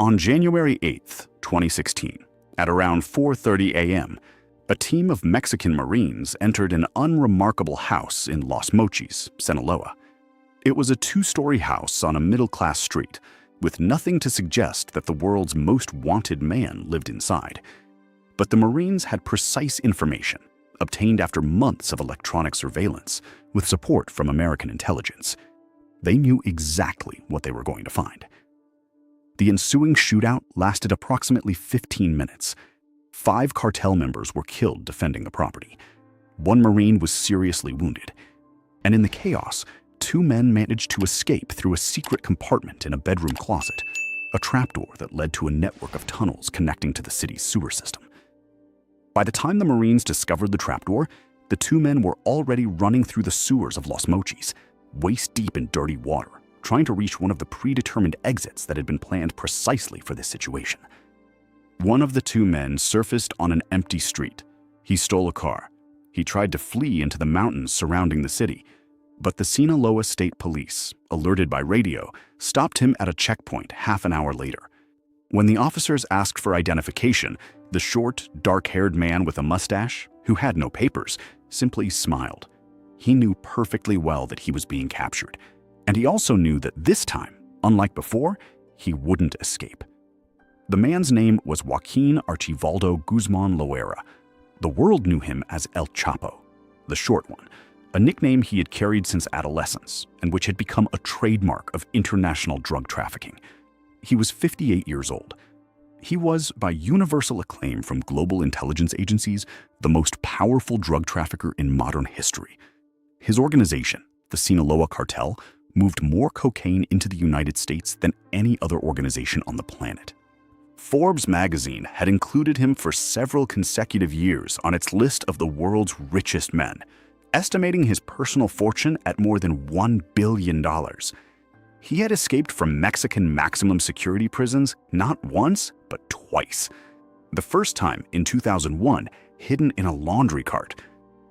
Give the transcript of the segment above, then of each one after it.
On January 8, 2016, at around 4:30 a.m., a team of Mexican Marines entered an unremarkable house in Los Mochis, Sinaloa. It was a two-story house on a middle-class street, with nothing to suggest that the world's most wanted man lived inside. But the Marines had precise information, obtained after months of electronic surveillance, with support from American intelligence. They knew exactly what they were going to find. The ensuing shootout lasted approximately 15 minutes. 5 cartel members were killed defending the property. 1 Marine was seriously wounded. And in the chaos, 2 men managed to escape through a secret compartment in a bedroom closet, a trapdoor that led to a network of tunnels connecting to the city's sewer system. By the time the Marines discovered the trapdoor, the 2 men were already running through the sewers of Los Mochis, waist-deep in dirty water, trying to reach one of the predetermined exits that had been planned precisely for this situation. One of the 2 men surfaced on an empty street. He stole a car. He tried to flee into the mountains surrounding the city, but the Sinaloa State Police, alerted by radio, stopped him at a checkpoint half an hour later. When the officers asked for identification, the short, dark-haired man with a mustache, who had no papers, simply smiled. He knew perfectly well that he was being captured, and he also knew that this time, unlike before, he wouldn't escape. The man's name was Joaquin Archibaldo Guzmán Loera. The world knew him as El Chapo, the short one, a nickname he had carried since adolescence and which had become a trademark of international drug trafficking. He was 58 years old. He was, by universal acclaim from global intelligence agencies, the most powerful drug trafficker in modern history. His organization, the Sinaloa Cartel, moved more cocaine into the United States than any other organization on the planet. Forbes magazine had included him for several consecutive years on its list of the world's richest men, estimating his personal fortune at more than $1 billion. He had escaped from Mexican maximum security prisons not once, but twice. The first time in 2001, hidden in a laundry cart.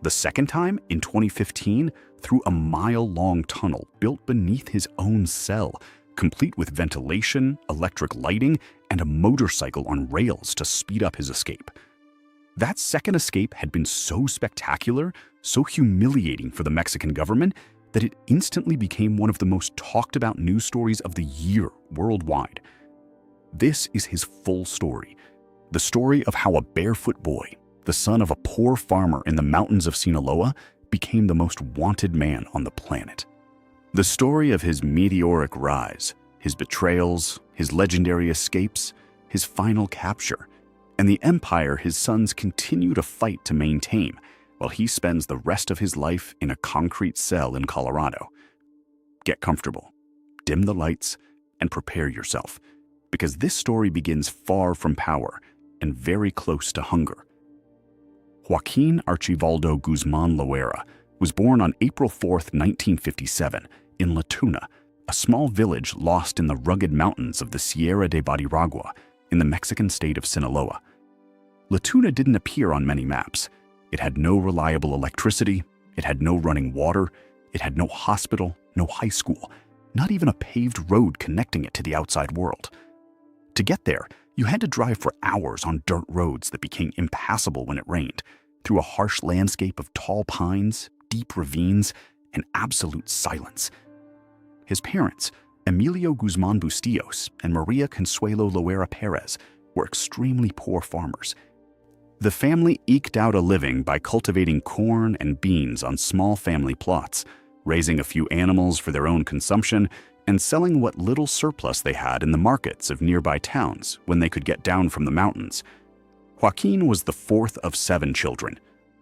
The second time in 2015, through a mile-long tunnel built beneath his own cell, complete with ventilation, electric lighting, and a motorcycle on rails to speed up his escape. That second escape had been so spectacular, so humiliating for the Mexican government, that it instantly became one of the most talked about news stories of the year worldwide. This is his full story, the story of how a barefoot boy, the son of a poor farmer in the mountains of Sinaloa, became the most wanted man on the planet. The story of his meteoric rise, his betrayals, his legendary escapes, his final capture, and the empire his sons continue to fight to maintain while he spends the rest of his life in a concrete cell in Colorado. Get comfortable, dim the lights, and prepare yourself, because this story begins far from power and very close to hunger. Joaquin Archibaldo Guzmán Loera was born on April 4, 1957, in La Tuna, a small village lost in the rugged mountains of the Sierra de Badiragua in the Mexican state of Sinaloa. La Tuna didn't appear on many maps. It had no reliable electricity, it had no running water, it had no hospital, no high school, not even a paved road connecting it to the outside world. To get there, you had to drive for hours on dirt roads that became impassable when it rained, through a harsh landscape of tall pines, deep ravines, and absolute silence. His parents, Emilio Guzmán Bustillos and Maria Consuelo Loera Perez, were extremely poor farmers. The family eked out a living by cultivating corn and beans on small family plots, raising a few animals for their own consumption, and selling what little surplus they had in the markets of nearby towns when they could get down from the mountains. Joaquin was the 4th of 7 children.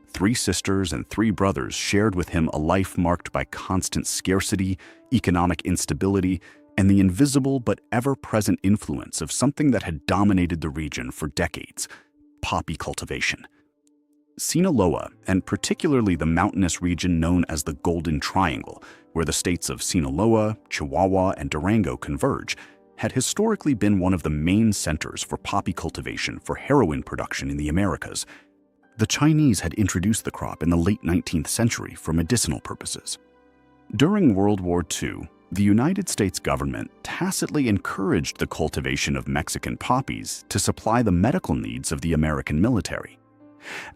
3 sisters and 3 brothers shared with him a life marked by constant scarcity, economic instability, and the invisible but ever-present influence of something that had dominated the region for decades: poppy cultivation. Sinaloa, and particularly the mountainous region known as the Golden Triangle, where the states of Sinaloa, Chihuahua, and Durango converge, had historically been one of the main centers for poppy cultivation for heroin production in the Americas. The Chinese had introduced the crop in the late 19th century for medicinal purposes. During World War II, The United States government tacitly encouraged the cultivation of Mexican poppies to supply the medical needs of the American military.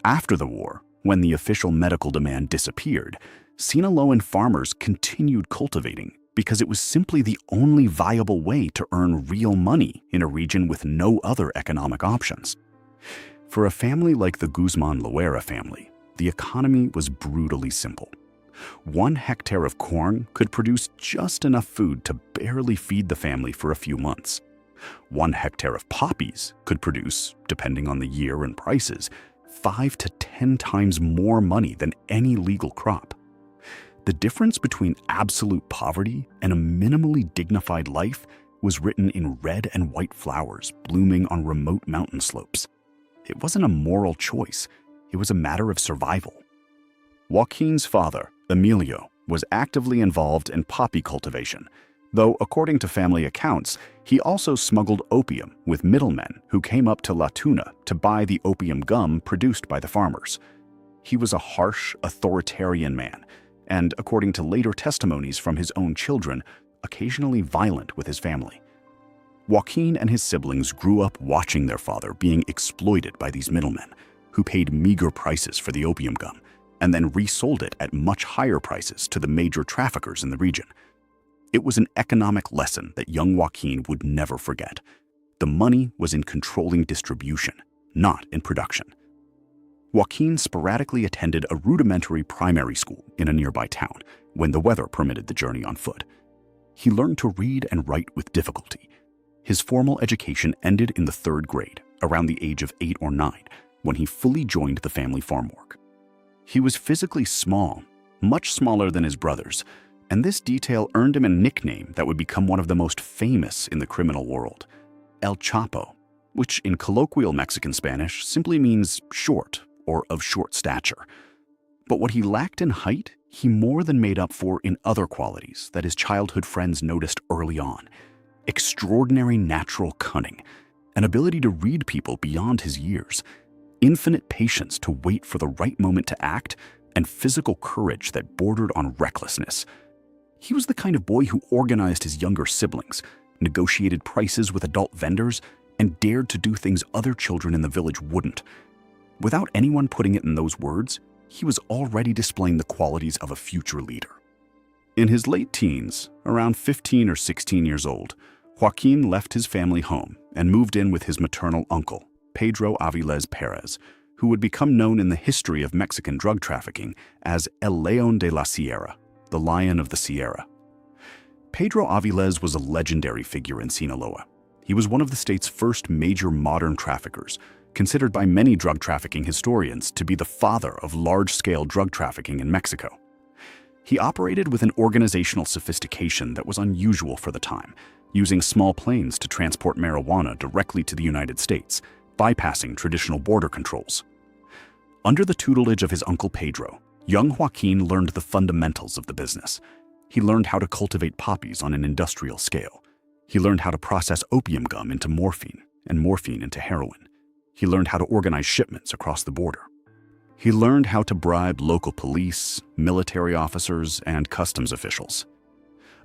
After the war, when the official medical demand disappeared, Sinaloan farmers continued cultivating because it was simply the only viable way to earn real money in a region with no other economic options. For a family like the Guzman Loera family, the economy was brutally simple. 1 hectare of corn could produce just enough food to barely feed the family for a few months. 1 hectare of poppies could produce, depending on the year and prices, 5 to 10 times more money than any legal crop. The difference between absolute poverty and a minimally dignified life was written in red and white flowers blooming on remote mountain slopes. It wasn't a moral choice, it was a matter of survival. Joaquin's father, Emilio, was actively involved in poppy cultivation, though according to family accounts, he also smuggled opium with middlemen who came up to La Tuna to buy the opium gum produced by the farmers. He was a harsh, authoritarian man, and according to later testimonies from his own children, occasionally violent with his family. Joaquin and his siblings grew up watching their father being exploited by these middlemen, who paid meager prices for the opium gum, and then resold it at much higher prices to the major traffickers in the region. It was an economic lesson that young Joaquin would never forget. The money was in controlling distribution, not in production. Joaquin sporadically attended a rudimentary primary school in a nearby town when the weather permitted the journey on foot. He learned to read and write with difficulty. His formal education ended in the 3rd grade, around the age of 8 or 9, when he fully joined the family farm work. He was physically small, much smaller than his brothers, and this detail earned him a nickname that would become one of the most famous in the criminal world, El Chapo, which in colloquial Mexican Spanish simply means short or of short stature. But what he lacked in height, he more than made up for in other qualities that his childhood friends noticed early on: extraordinary natural cunning, an ability to read people beyond his years, infinite patience to wait for the right moment to act, and physical courage that bordered on recklessness. He was the kind of boy who organized his younger siblings, negotiated prices with adult vendors, and dared to do things other children in the village wouldn't. Without anyone putting it in those words, he was already displaying the qualities of a future leader. In his late teens, around 15 or 16 years old, Joaquin left his family home and moved in with his maternal uncle, Pedro Avilés Perez, who would become known in the history of Mexican drug trafficking as El León de la Sierra, the Lion of the Sierra. Pedro Avilés was a legendary figure in Sinaloa. He was one of the state's first major modern traffickers, considered by many drug trafficking historians to be the father of large-scale drug trafficking in Mexico. He operated with an organizational sophistication that was unusual for the time, using small planes to transport marijuana directly to the United States, bypassing traditional border controls. Under the tutelage of his uncle Pedro, young Joaquin learned the fundamentals of the business. He learned how to cultivate poppies on an industrial scale. He learned how to process opium gum into morphine and morphine into heroin. He learned how to organize shipments across the border. He learned how to bribe local police, military officers, and customs officials.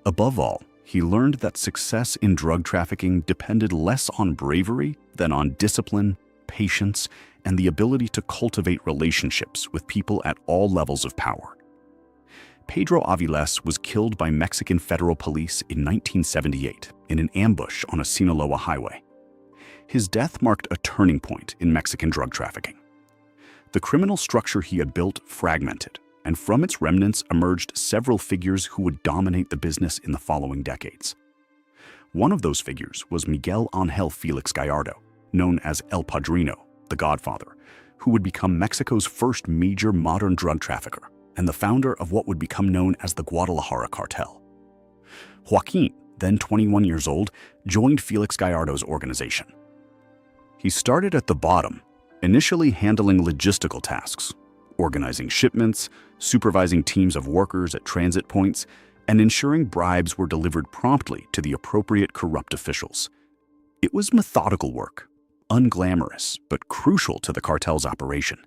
Above all, he learned that success in drug trafficking depended less on bravery than on discipline, patience, and the ability to cultivate relationships with people at all levels of power. Pedro Avilés was killed by Mexican federal police in 1978 in an ambush on a Sinaloa highway. His death marked a turning point in Mexican drug trafficking. The criminal structure he had built fragmented, and from its remnants emerged several figures who would dominate the business in the following decades. One of those figures was Miguel Ángel Félix Gallardo, known as El Padrino, the Godfather, who would become Mexico's first major modern drug trafficker and the founder of what would become known as the Guadalajara Cartel. Joaquin, then 21 years old, joined Félix Gallardo's organization. He started at the bottom, initially handling logistical tasks, organizing shipments, supervising teams of workers at transit points, and ensuring bribes were delivered promptly to the appropriate corrupt officials. It was methodical work, unglamorous, but crucial to the cartel's operation,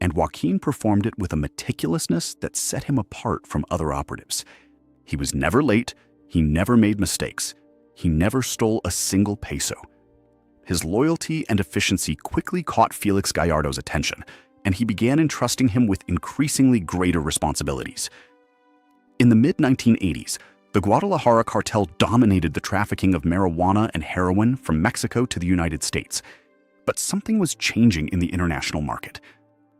and Joaquin performed it with a meticulousness that set him apart from other operatives. He was never late, He never made mistakes. He never stole a single peso. His loyalty and efficiency quickly caught Felix Gallardo's attention, and he began entrusting him with increasingly greater responsibilities. In the mid-1980s, the Guadalajara cartel dominated the trafficking of marijuana and heroin from Mexico to the United States. But something was changing in the international market.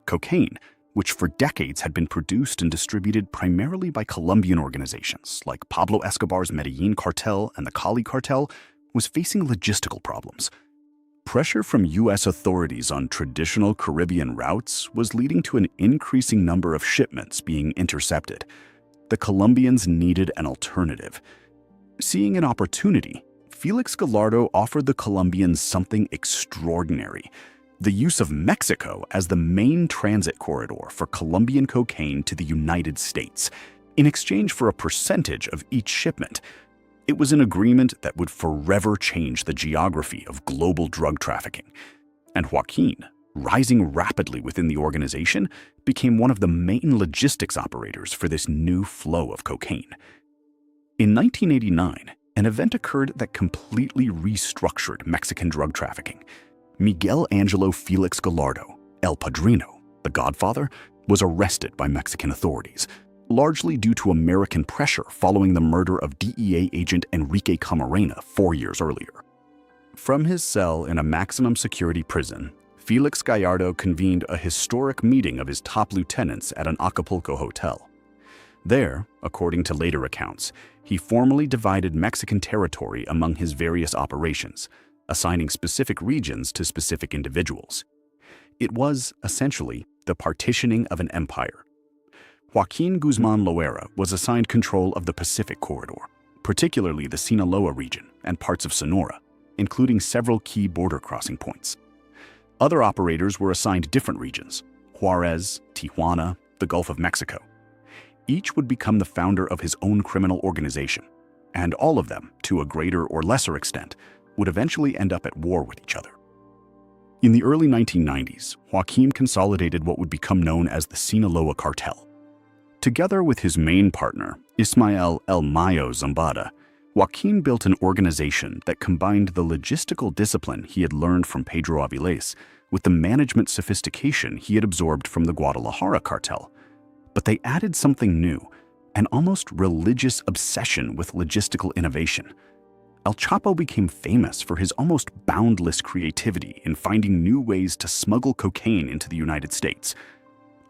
Cocaine, which for decades had been produced and distributed primarily by Colombian organizations like Pablo Escobar's Medellin cartel and the Cali cartel, was facing logistical problems. Pressure from U.S. authorities on traditional Caribbean routes was leading to an increasing number of shipments being intercepted. The Colombians needed an alternative. Seeing an opportunity, Felix Gallardo offered the Colombians something extraordinary: the use of Mexico as the main transit corridor for Colombian cocaine to the United States, in exchange for a percentage of each shipment. It was an agreement that would forever change the geography of global drug trafficking. And Joaquin, rising rapidly within the organization, became one of the main logistics operators for this new flow of cocaine. In 1989, an event occurred that completely restructured Mexican drug trafficking. Miguel Angelo Felix Gallardo, El Padrino, the Godfather, was arrested by Mexican authorities, largely due to American pressure following the murder of DEA agent Enrique Camarena 4 years earlier. From his cell in a maximum security prison, Felix Gallardo convened a historic meeting of his top lieutenants at an Acapulco hotel. There, according to later accounts, he formally divided Mexican territory among his various operations, assigning specific regions to specific individuals. It was, essentially, the partitioning of an empire. Joaquin Guzmán Loera was assigned control of the Pacific corridor, particularly the Sinaloa region and parts of Sonora, including several key border crossing points. Other operators were assigned different regions: Juarez, Tijuana, the Gulf of Mexico. Each would become the founder of his own criminal organization, and all of them, to a greater or lesser extent, would eventually end up at war with each other. In the early 1990s, Joaquin consolidated what would become known as the Sinaloa Cartel. Together with his main partner, Ismael El Mayo Zambada, Joaquin built an organization that combined the logistical discipline he had learned from Pedro Avilés with the management sophistication he had absorbed from the Guadalajara cartel. But they added something new, an almost religious obsession with logistical innovation. El Chapo became famous for his almost boundless creativity in finding new ways to smuggle cocaine into the United States.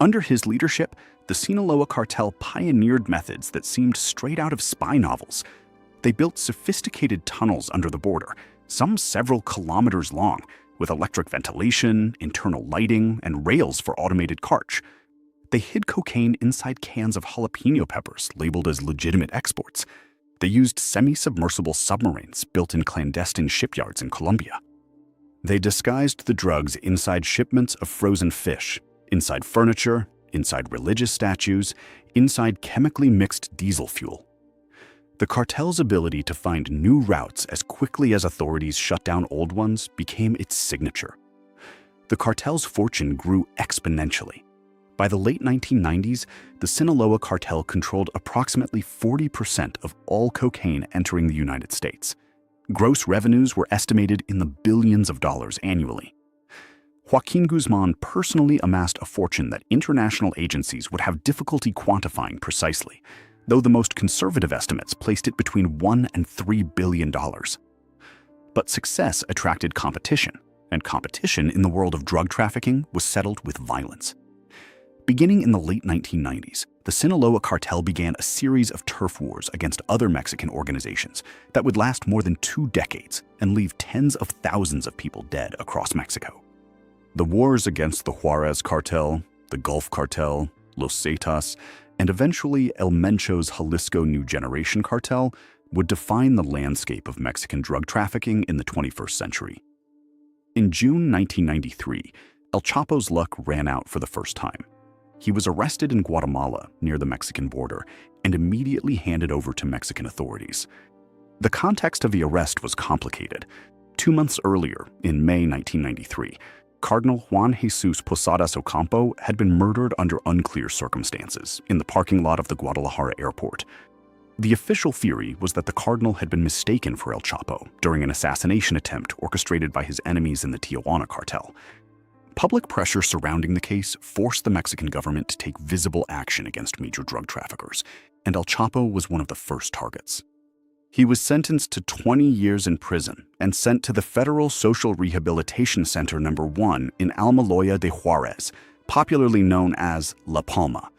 Under his leadership, the Sinaloa cartel pioneered methods that seemed straight out of spy novels. They built sophisticated tunnels under the border, some several kilometers long, with electric ventilation, internal lighting, and rails for automated carts. They hid cocaine inside cans of jalapeno peppers labeled as legitimate exports. They used semi-submersible submarines built in clandestine shipyards in Colombia. They disguised the drugs inside shipments of frozen fish, inside furniture, inside religious statues, inside chemically mixed diesel fuel. The cartel's ability to find new routes as quickly as authorities shut down old ones became its signature. The cartel's fortune grew exponentially. By the late 1990s, the Sinaloa cartel controlled approximately 40% of all cocaine entering the United States. Gross revenues were estimated in the billions of dollars annually. Joaquin Guzmán personally amassed a fortune that international agencies would have difficulty quantifying precisely, though the most conservative estimates placed it between $1 and $3 billion. But success attracted competition, and competition in the world of drug trafficking was settled with violence. Beginning in the late 1990s, the Sinaloa cartel began a series of turf wars against other Mexican organizations that would last more than 2 decades and leave tens of thousands of people dead across Mexico. The wars against the Juarez cartel, the Gulf cartel, Los Zetas, and eventually El Mencho's Jalisco New Generation cartel would define the landscape of Mexican drug trafficking in the 21st century. In June 1993, El Chapo's luck ran out for the first time. He was arrested in Guatemala near the Mexican border and immediately handed over to Mexican authorities. The context of the arrest was complicated. 2 months earlier, in May 1993, Cardinal Juan Jesus Posadas Ocampo had been murdered under unclear circumstances in the parking lot of the Guadalajara airport. The official theory was that the cardinal had been mistaken for El Chapo during an assassination attempt orchestrated by his enemies in the Tijuana cartel. Public pressure surrounding the case forced the Mexican government to take visible action against major drug traffickers, and El Chapo was one of the first targets. He was sentenced to 20 years in prison and sent to the Federal Social Rehabilitation Center No. 1 in Almoloya de Juarez, popularly known as La Palma.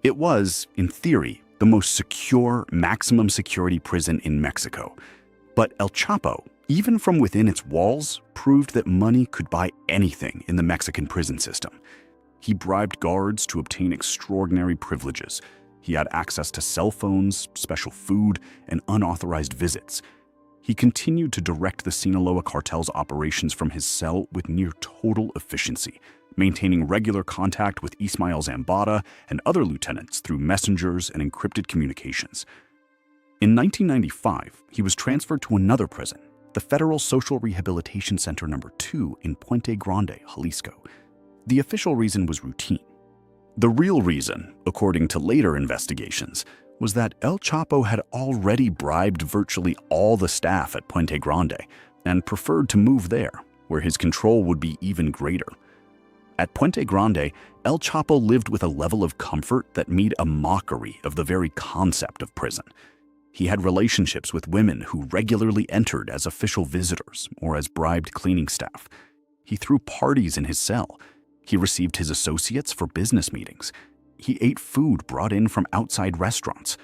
It was, in theory, the most secure, maximum security prison in Mexico. But El Chapo, even from within its walls, proved that money could buy anything in the Mexican prison system. He bribed guards to obtain extraordinary privileges. He had access to cell phones, special food, and unauthorized visits. He continued to direct the Sinaloa Cartel's operations from his cell with near total efficiency, maintaining regular contact with Ismael Zambada and other lieutenants through messengers and encrypted communications. In 1995, he was transferred to another prison, the Federal Social Rehabilitation Center No. 2 in Puente Grande, Jalisco. The official reason was routine. The real reason, according to later investigations, was that El Chapo had already bribed virtually all the staff at Puente Grande and preferred to move there, where his control would be even greater. At Puente Grande, El Chapo lived with a level of comfort that made a mockery of the very concept of prison. He had relationships with women who regularly entered as official visitors or as bribed cleaning staff. He threw parties in his cell. He received his associates for business meetings. He ate food brought in from outside restaurants.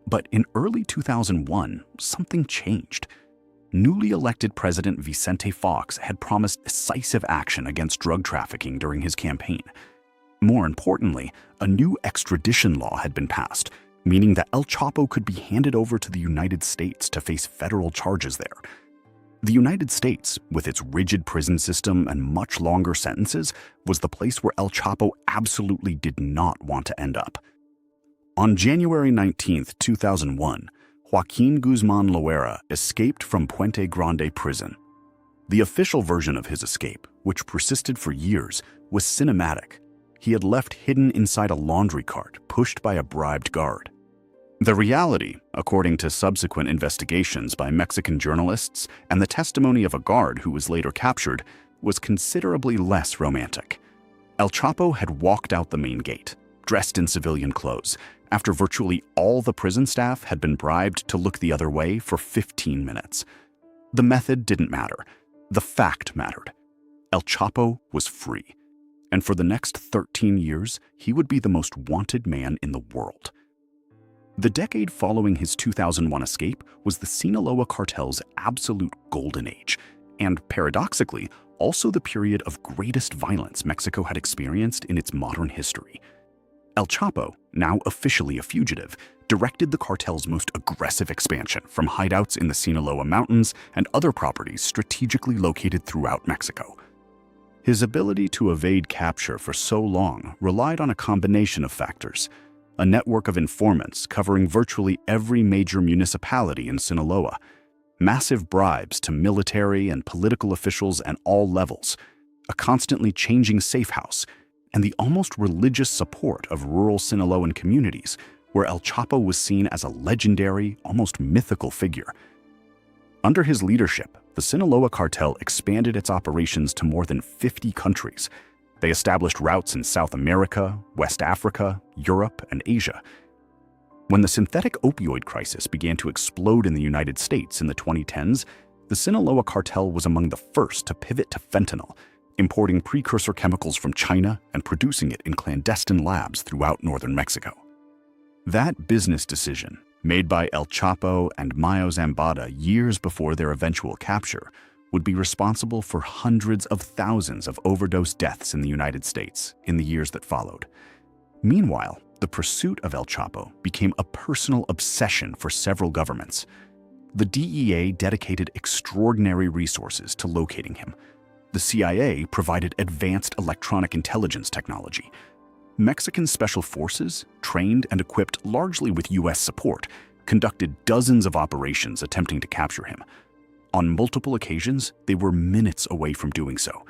But in early 2001, something changed. Newly elected President Vicente Fox had promised decisive action against drug trafficking during his campaign. More importantly, a new extradition law had been passed, meaning that El Chapo could be handed over to the United States to face federal charges there. The United States, with its rigid prison system and much longer sentences, was the place where El Chapo absolutely did not want to end up. On January 19, 2001, Joaquin Guzmán Loera escaped from Puente Grande prison. The official version of his escape, which persisted for years, was cinematic. He had left hidden inside a laundry cart pushed by a bribed guard. The reality, according to subsequent investigations by Mexican journalists and the testimony of a guard who was later captured, was considerably less romantic. El Chapo had walked out the main gate, dressed in civilian clothes, after virtually all the prison staff had been bribed to look the other way for 15 minutes. The method didn't matter. The fact mattered. El Chapo was free. And for the next 13 years, he would be the most wanted man in the world. The decade following his 2001 escape was the Sinaloa Cartel's absolute golden age, and paradoxically, also the period of greatest violence Mexico had experienced in its modern history. El Chapo, now officially a fugitive, directed the cartel's most aggressive expansion from hideouts in the Sinaloa Mountains and other properties strategically located throughout Mexico. His ability to evade capture for so long relied on a combination of factors: a network of informants covering virtually every major municipality in Sinaloa, massive bribes to military and political officials at all levels, a constantly changing safe house, and the almost religious support of rural Sinaloan communities, where El Chapo was seen as a legendary, almost mythical figure. Under his leadership, the Sinaloa Cartel expanded its operations to more than 50 countries. They established routes in South America, West Africa, Europe, and Asia. When the synthetic opioid crisis began to explode in the United States in the 2010s, the Sinaloa Cartel was among the first to pivot to fentanyl, importing precursor chemicals from China and producing it in clandestine labs throughout northern Mexico. That business decision, made by El Chapo and Mayo Zambada years before their eventual capture, would be responsible for hundreds of thousands of overdose deaths in the United States in the years that followed. Meanwhile, the pursuit of El Chapo became a personal obsession for several governments. The DEA dedicated extraordinary resources to locating him. The CIA provided advanced electronic intelligence technology. Mexican special forces, trained and equipped largely with U.S. support, conducted dozens of operations attempting to capture him. On multiple occasions, they were minutes away from doing so.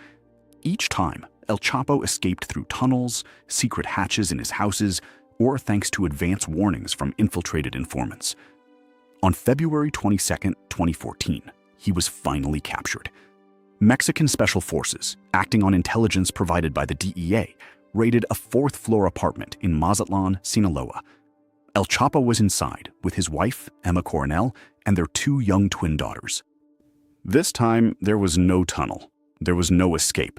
Each time, El Chapo escaped through tunnels, secret hatches in his houses, or thanks to advance warnings from infiltrated informants. On February 22, 2014, he was finally captured. Mexican Special Forces, acting on intelligence provided by the DEA, raided a fourth-floor apartment in Mazatlan, Sinaloa. El Chapo was inside with his wife, Emma Coronel, and their 2 young twin daughters. This time, there was no tunnel. There was no escape.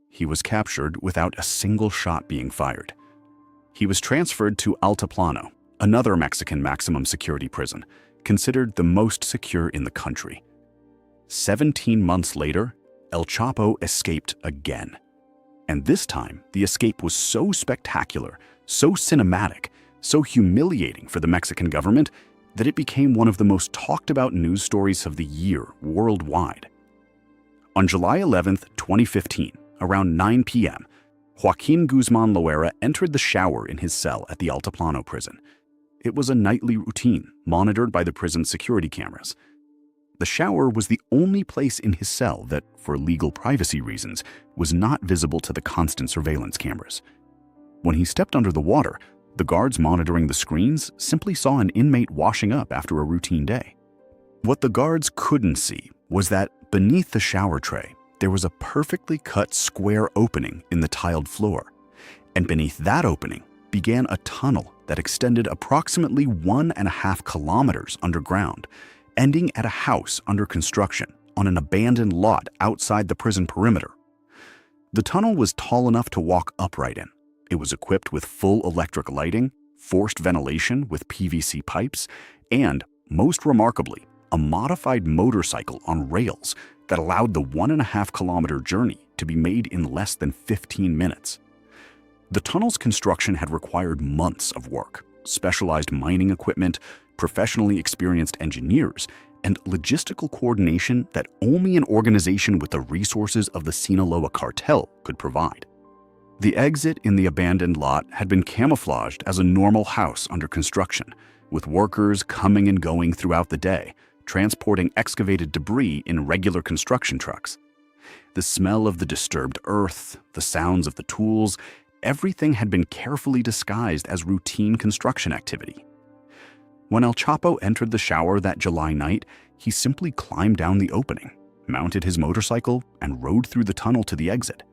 He was captured without a single shot being fired. He was transferred to Altiplano, another Mexican maximum security prison, considered the most secure in the country. 17 months later, El Chapo escaped again. And this time, the escape was so spectacular, so cinematic, so humiliating for the Mexican government that it became one of the most talked about news stories of the year worldwide. On July 11, 2015, around 9 p.m., Joaquin Guzman Loera entered the shower in his cell at the Altiplano prison. It was a nightly routine, monitored by the prison's security cameras. The shower was the only place in his cell that, for legal privacy reasons, was not visible to the constant surveillance cameras. When he stepped under the water, the guards monitoring the screens simply saw an inmate washing up after a routine day. What the guards couldn't see was that beneath the shower tray, there was a perfectly cut square opening in the tiled floor, and beneath that opening began a tunnel that extended approximately 1.5 kilometers underground, ending at a house under construction on an abandoned lot outside the prison perimeter. The tunnel was tall enough to walk upright in. It was equipped with full electric lighting, forced ventilation with PVC pipes, and, most remarkably, a modified motorcycle on rails that allowed the 1.5 kilometer journey to be made in less than 15 minutes. The tunnel's construction had required months of work, specialized mining equipment, professionally experienced engineers, and logistical coordination that only an organization with the resources of the Sinaloa Cartel could provide. The exit in the abandoned lot had been camouflaged as a normal house under construction, with workers coming and going throughout the day, transporting excavated debris in regular construction trucks. The smell of the disturbed earth, the sounds of the tools, everything had been carefully disguised as routine construction activity. When El Chapo entered the shower that July night, he simply climbed down the opening, mounted his motorcycle, and rode through the tunnel to the exit.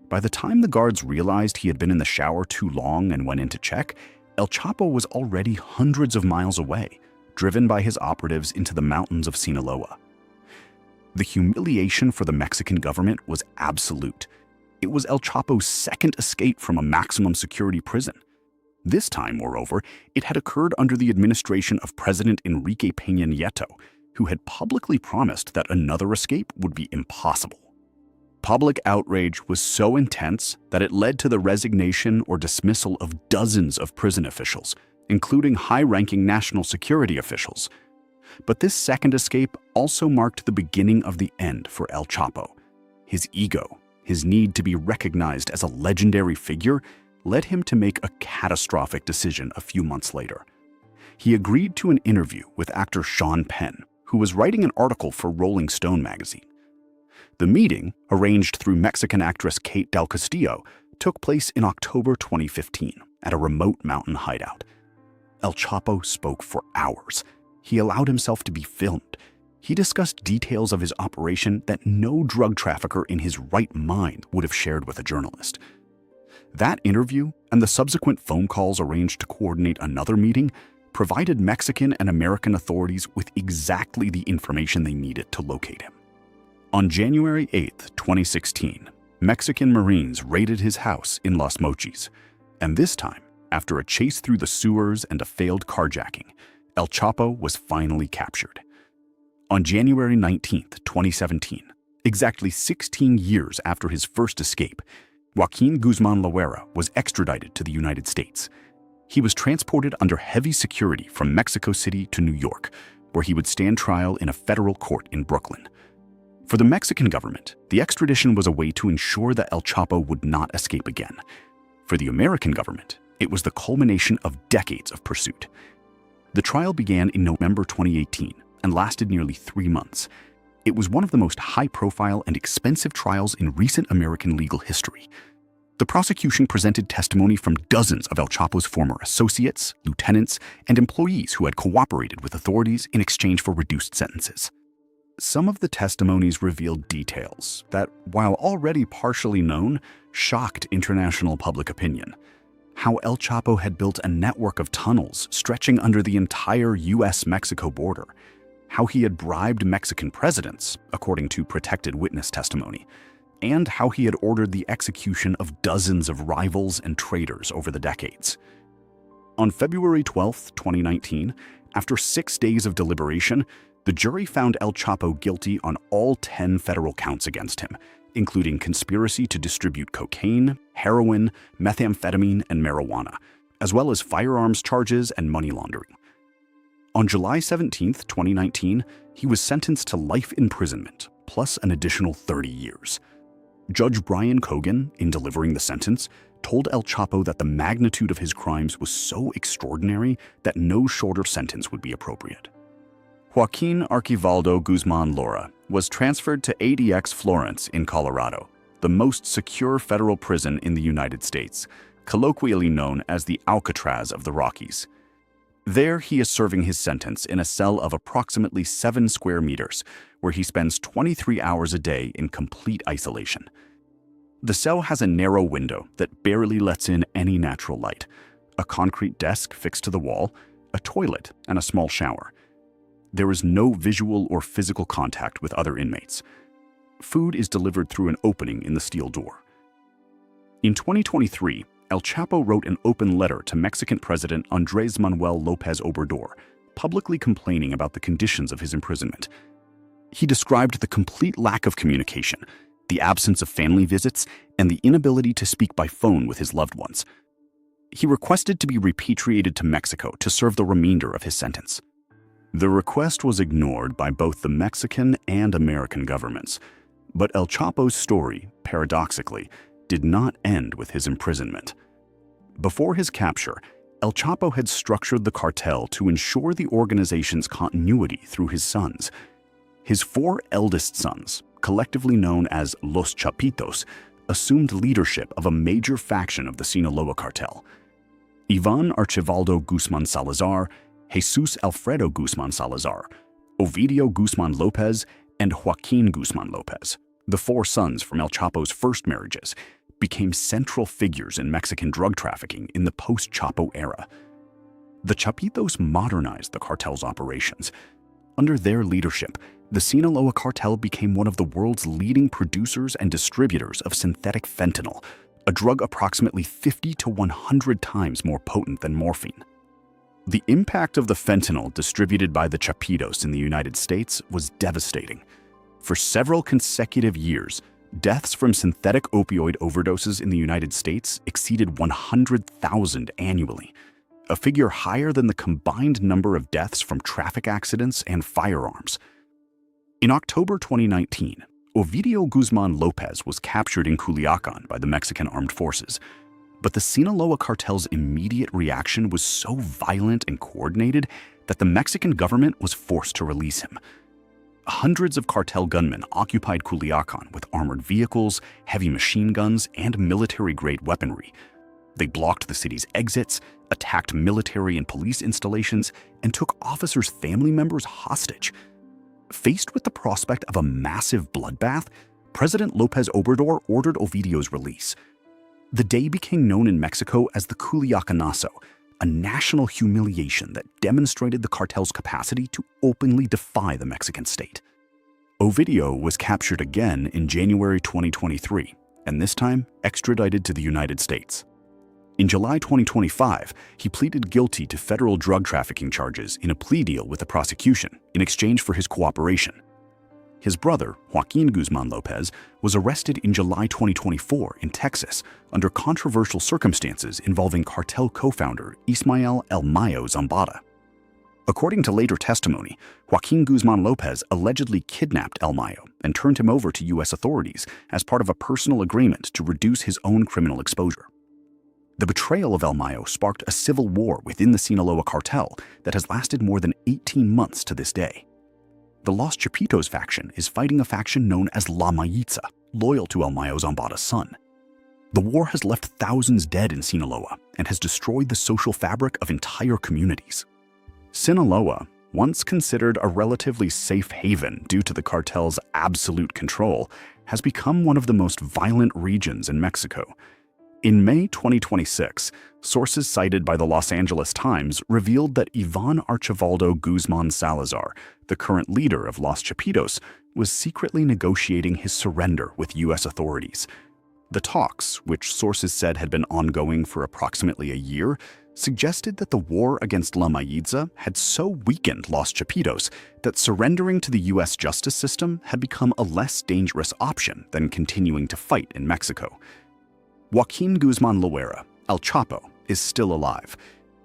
By the time the guards realized he had been in the shower too long and went in to check, El Chapo was already hundreds of miles away, driven by his operatives into the mountains of Sinaloa. The humiliation for the Mexican government was absolute. It was El Chapo's second escape from a maximum security prison. This time, moreover, it had occurred under the administration of President Enrique Peña Nieto, who had publicly promised that another escape would be impossible. Public outrage was so intense that it led to the resignation or dismissal of dozens of prison officials, including high-ranking national security officials. But this second escape also marked the beginning of the end for El Chapo. His ego, his need to be recognized as a legendary figure, led him to make a catastrophic decision a few months later. He agreed to an interview with actor Sean Penn, who was writing an article for Rolling Stone magazine. The meeting, arranged through Mexican actress Kate Del Castillo, took place in October 2015 at a remote mountain hideout. El Chapo spoke for hours. He allowed himself to be filmed. He discussed details of his operation that no drug trafficker in his right mind would have shared with a journalist. That interview and the subsequent phone calls arranged to coordinate another meeting provided Mexican and American authorities with exactly the information they needed to locate him. On January 8, 2016, Mexican Marines raided his house in Los Mochis, and this time, after a chase through the sewers and a failed carjacking, El Chapo was finally captured. On January 19, 2017, exactly 16 years after his first escape, Joaquin Guzman Loera was extradited to the United States. He was transported under heavy security from Mexico City to New York, where he would stand trial in a federal court in Brooklyn. For the Mexican government, the extradition was a way to ensure that El Chapo would not escape again. For the American government, it was the culmination of decades of pursuit. The trial began in November 2018 and lasted nearly 3 months. It was one of the most high-profile and expensive trials in recent American legal history. The prosecution presented testimony from dozens of El Chapo's former associates, lieutenants, and employees who had cooperated with authorities in exchange for reduced sentences. Some of the testimonies revealed details that, while already partially known, shocked international public opinion. How El Chapo had built a network of tunnels stretching under the entire US-Mexico border. How he had bribed Mexican presidents, according to protected witness testimony. And how he had ordered the execution of dozens of rivals and traitors over the decades. On February 12, 2019, after 6 days of deliberation, the jury found El Chapo guilty on all 10 federal counts against him, including conspiracy to distribute cocaine, heroin, methamphetamine, and marijuana, as well as firearms charges and money laundering. On July 17, 2019, he was sentenced to life imprisonment, plus an additional 30 years. Judge Brian Cogan, in delivering the sentence, told El Chapo that the magnitude of his crimes was so extraordinary that no shorter sentence would be appropriate. Joaquin Archivaldo Guzmán Lora was transferred to ADX Florence in Colorado, the most secure federal prison in the United States, colloquially known as the Alcatraz of the Rockies. There, he is serving his sentence in a cell of approximately 7 square meters, where he spends 23 hours a day in complete isolation. The cell has a narrow window that barely lets in any natural light, a concrete desk fixed to the wall, a toilet, and a small shower. There is no visual or physical contact with other inmates. Food is delivered through an opening in the steel door. In 2023, El Chapo wrote an open letter to Mexican President Andrés Manuel López Obrador, publicly complaining about the conditions of his imprisonment. He described the complete lack of communication, the absence of family visits, and the inability to speak by phone with his loved ones. He requested to be repatriated to Mexico to serve the remainder of his sentence. The request was ignored by both the Mexican and American governments, but El Chapo's story, paradoxically, did not end with his imprisonment. Before his capture, El Chapo had structured the cartel to ensure the organization's continuity through his sons. His 4 eldest sons, collectively known as Los Chapitos, assumed leadership of a major faction of the Sinaloa Cartel. Ivan Archivaldo Guzmán Salazar, Jesus Alfredo Guzmán Salazar, Ovidio Guzmán López, and Joaquin Guzmán López, the 4 sons from El Chapo's first marriages, became central figures in Mexican drug trafficking in the post-Chapo era. The Chapitos modernized the cartel's operations. Under their leadership, the Sinaloa Cartel became one of the world's leading producers and distributors of synthetic fentanyl, a drug approximately 50 to 100 times more potent than morphine. The impact of the fentanyl distributed by the Chapitos in the United States was devastating. For several consecutive years, deaths from synthetic opioid overdoses in the United States exceeded 100,000 annually, a figure higher than the combined number of deaths from traffic accidents and firearms. In October 2019, Ovidio Guzmán López was captured in Culiacán by the Mexican Armed Forces. But the Sinaloa Cartel's immediate reaction was so violent and coordinated that the Mexican government was forced to release him. Hundreds of cartel gunmen occupied Culiacán with armored vehicles, heavy machine guns, and military-grade weaponry. They blocked the city's exits, attacked military and police installations, and took officers' family members hostage. Faced with the prospect of a massive bloodbath, President López Obrador ordered Ovidio's release. The day became known in Mexico as the Culiacanazo, a national humiliation that demonstrated the cartel's capacity to openly defy the Mexican state. Ovidio was captured again in January 2023, and this time extradited to the United States. In July 2025, he pleaded guilty to federal drug trafficking charges in a plea deal with the prosecution in exchange for his cooperation. His brother, Joaquin Guzmán López, was arrested in July 2024 in Texas under controversial circumstances involving cartel co-founder Ismael El Mayo Zambada. According to later testimony, Joaquin Guzmán López allegedly kidnapped El Mayo and turned him over to U.S. authorities as part of a personal agreement to reduce his own criminal exposure. The betrayal of El Mayo sparked a civil war within the Sinaloa Cartel that has lasted more than 18 months to this day. The Los Chapitos faction is fighting a faction known as La Maitza, loyal to El Mayo Zambada's son. The war has left thousands dead in Sinaloa and has destroyed the social fabric of entire communities. Sinaloa, once considered a relatively safe haven due to the cartel's absolute control, has become one of the most violent regions in Mexico. In May 2026, sources cited by the Los Angeles Times revealed that Ivan Archibaldo Guzmán Salazar, the current leader of Los Chapitos, was secretly negotiating his surrender with U.S. authorities. The talks, which sources said had been ongoing for approximately a year, suggested that the war against La Maitza had so weakened Los Chapitos that surrendering to the U.S. justice system had become a less dangerous option than continuing to fight in Mexico. Joaquin Guzman Loera, El Chapo, is still alive.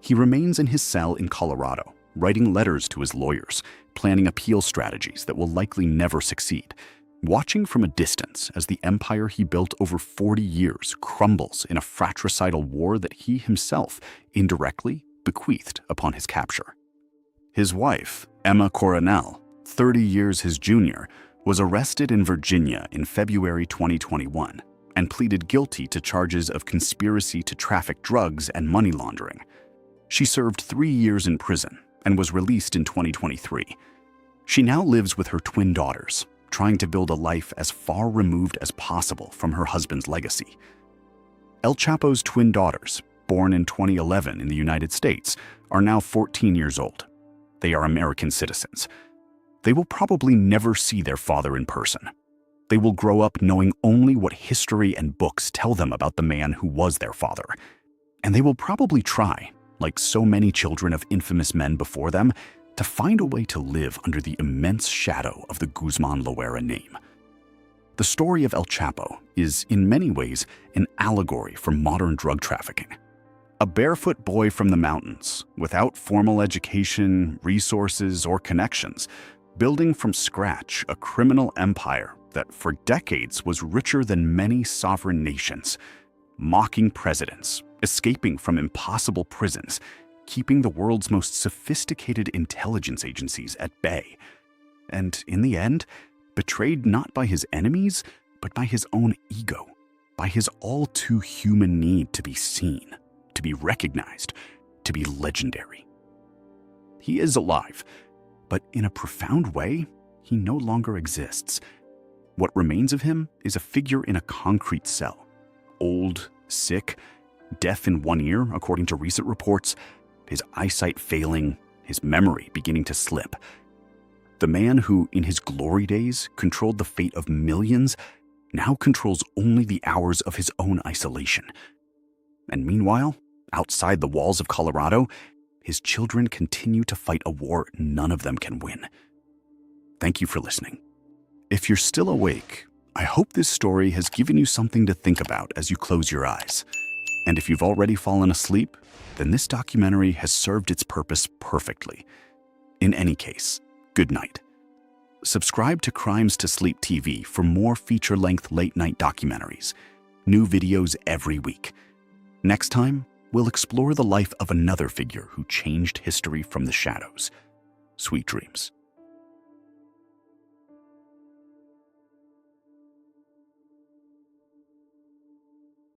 He remains in his cell in Colorado, writing letters to his lawyers, planning appeal strategies that will likely never succeed, watching from a distance as the empire he built over 40 years crumbles in a fratricidal war that he himself indirectly bequeathed upon his capture. His wife, Emma Coronel, 30 years his junior, was arrested in Virginia in February 2021 and pleaded guilty to charges of conspiracy to traffic drugs and money laundering. She served 3 years in prison and was released in 2023. She now lives with her twin daughters, trying to build a life as far removed as possible from her husband's legacy. El Chapo's twin daughters, born in 2011 in the United States, are now 14 years old. They are American citizens. They will probably never see their father in person. They will grow up knowing only what history and books tell them about the man who was their father. And they will probably try, like so many children of infamous men before them, to find a way to live under the immense shadow of the Guzman Loera name. The story of El Chapo is, in many ways, an allegory for modern drug trafficking. A barefoot boy from the mountains, without formal education, resources, or connections, building from scratch a criminal empire that for decades was richer than many sovereign nations, mocking presidents, escaping from impossible prisons, keeping the world's most sophisticated intelligence agencies at bay, and in the end, betrayed not by his enemies, but by his own ego, by his all-too-human need to be seen, to be recognized, to be legendary. He is alive, but in a profound way, he no longer exists. What remains of him is a figure in a concrete cell, old, sick, deaf in one ear, according to recent reports, his eyesight failing, his memory beginning to slip. The man who, in his glory days, controlled the fate of millions, now controls only the hours of his own isolation. And meanwhile, outside the walls of Colorado, his children continue to fight a war none of them can win. Thank you for listening. If you're still awake, I hope this story has given you something to think about as you close your eyes. And if you've already fallen asleep, then this documentary has served its purpose perfectly. In any case, good night. Subscribe to Crimes to Sleep TV for more feature-length late-night documentaries. New videos every week. Next time, we'll explore the life of another figure who changed history from the shadows. Sweet dreams.